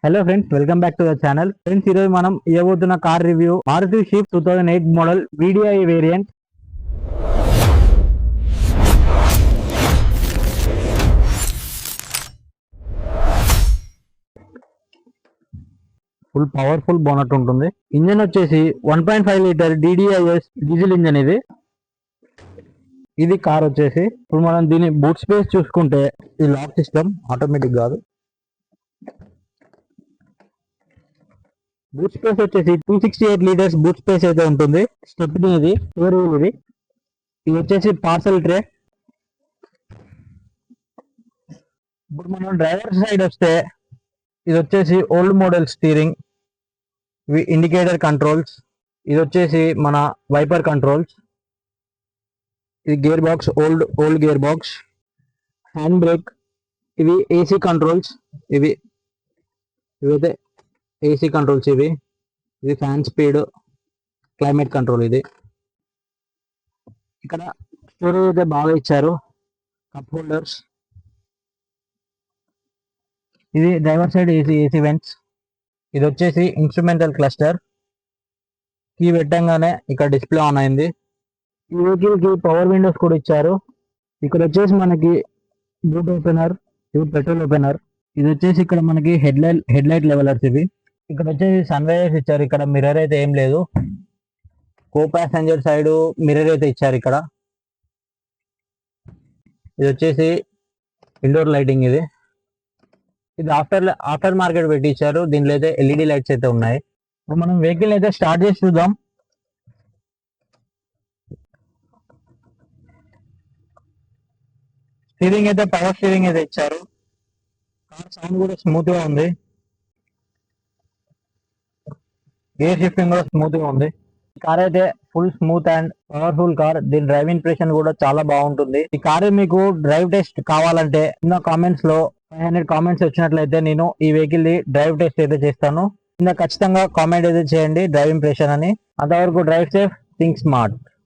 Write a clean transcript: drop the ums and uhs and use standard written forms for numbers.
Hello friends, welcome back to the channel. Friends, ఈరోజు మనం ఇవ్వబోతున్న car review Maruti Swift 2008 model VDI variant. Full powerful bonnet ఉంటుంది. Engine వచ్చేసి 1.5 litre DDIS diesel engine. ఇది car వచ్చేసి ఇప్పుడు మనం దీని బూట్ స్పేస్ చూసుకుంటే ఇది లాక్ సిస్టమ్, ఆటోమేటిక్ కాదు. బూట్ స్పేస్ వచ్చేసి 268 లీటర్స్ బూట్ స్పేస్ అయితే ఉంటుంది. స్టెప్నీ ఇది ఇది వచ్చేసి పార్సల్ ట్రే. ఇప్పుడు మనం డ్రైవర్ సైడ్ వస్తే ఇది వచ్చేసి ఓల్డ్ మోడల్ స్టీరింగ్, ఇవి ఇండికేటర్ కంట్రోల్స్. ఇది వచ్చేసి మన వైపర్ కంట్రోల్స్. ఇది gear box, old gear box. Hand brake, ఇవి ఏసీ కంట్రోల్స్. ఇవైతే ఏసీ కంట్రోల్స్. ఇది ఫ్యాన్ స్పీడ్, క్లైమేట్ కంట్రోల్. ఇక్కడ స్టోరేజ్ అయితే బాగా ఇచ్చారు. Cup holders. ఇది డ్రైవర్ సైడ్ ఏసీ వెంట్స్. ఇది వచ్చేసి ఇన్స్ట్రుమెంటల్ క్లస్టర్. కీ పెట్టంగానే ఇక్కడ డిస్ప్లే ఆన్ అయింది. ఈ వెహికల్ కి పవర్ విండోస్ కూడా ఇచ్చారు. ఇక్కడ వచ్చేసి మనకి బూట్ ఓపెనర్, ఇది పెట్రోల్ ఓపెనర్. ఇది వచ్చేసి ఇక్కడ మనకి హెడ్ లైట్ లెవెలర్స్. ఇక్కడ వచ్చేసి సన్ రైజర్స్ ఇచ్చారు. ఇక్కడ మిర్రర్ అయితే ఏం లేదు. కో ప్యాసెంజర్ సైడ్ మిర్రర్ అయితే ఇచ్చారు ఇక్కడ. ఇది వచ్చేసి ఇండోర్ లైటింగ్. ఇది ఆఫ్టర్ మార్కెట్ పెట్టి ఇచ్చారు. దీనిలో అయితే LED లైట్స్ అయితే ఉన్నాయి. ఇప్పుడు మనం వెహికల్ అయితే స్టార్ట్ చేసి చూద్దాం. స్టీరింగ్ అయితే పవర్ స్టీరింగ్ అయితే ఇచ్చారు. కార్ సౌండ్ కూడా స్మూత్ గా ఉంది. గేర్ షిఫ్టింగ్ కూడా స్మూత్ గా ఉంది. కార్ అయితే full smooth and powerful car. దీని డ్రైవ్ ఇంప్రెషన్ కూడా చాలా బాగుంటుంది. ఈ కార్ మీకు డ్రైవ్ టెస్ట్ కావాలంటే కింద కామెంట్స్ లో 500 కామెంట్స్ వచ్చినట్లయితే నేను ఈ వెహికల్ ది డ్రైవ్ టెస్ట్ అయితే చేస్తాను. కింద ఖచ్చితంగా కామెంట్ అయితే చేయండి డ్రైవ్ ఇంప్రెషన్ అని. అంతవరకు డ్రైవ్ సేఫ్, థింక్ స్మార్ట్.